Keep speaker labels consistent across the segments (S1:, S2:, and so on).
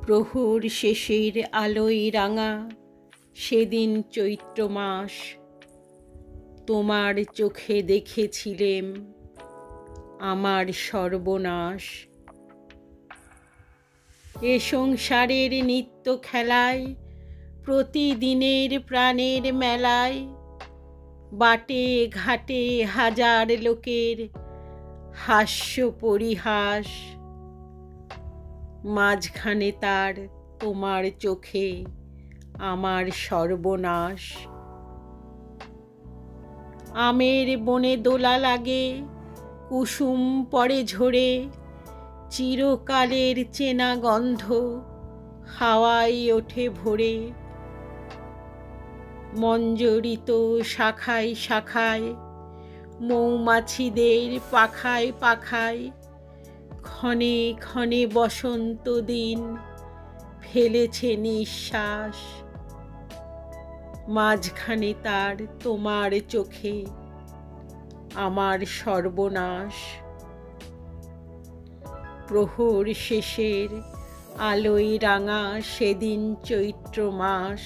S1: প্রহর শেষের আলোয় রাঙা সেদিন চৈত্র মাস, তোমার চোখে দেখেছিলেম আমার সর্বনাশ। এ সংসারের নিত্য খেলায়, প্রতিদিনের প্রাণের মেলায়, বাটে ঘাটে হাজার লোকের হাস্য পরিহাস, মাঝখানে তার তোমার চোখে আমার সর্বনাশ। আমের বনে দোলা লাগে, কুসুম পড়ে ঝরে, চিরকালের চেনা গন্ধ হাওয়ায় ওঠে ভরে। মঞ্জরিত শাখায় শাখায়, মৌমাছিদের পাখায় পাখায়, ক্ষণে ক্ষণে বসন্ত দিন ফেলেছে নিঃশ্বাস। মাঝখানে তার তোমার চোখে আমার সর্বনাশ। প্রহর শেষের আলোয় রাঙা সেদিন চৈত্র মাস,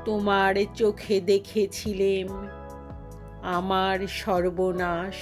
S1: তোমার চোখে দেখেছিলেম আমার সর্বনাশ।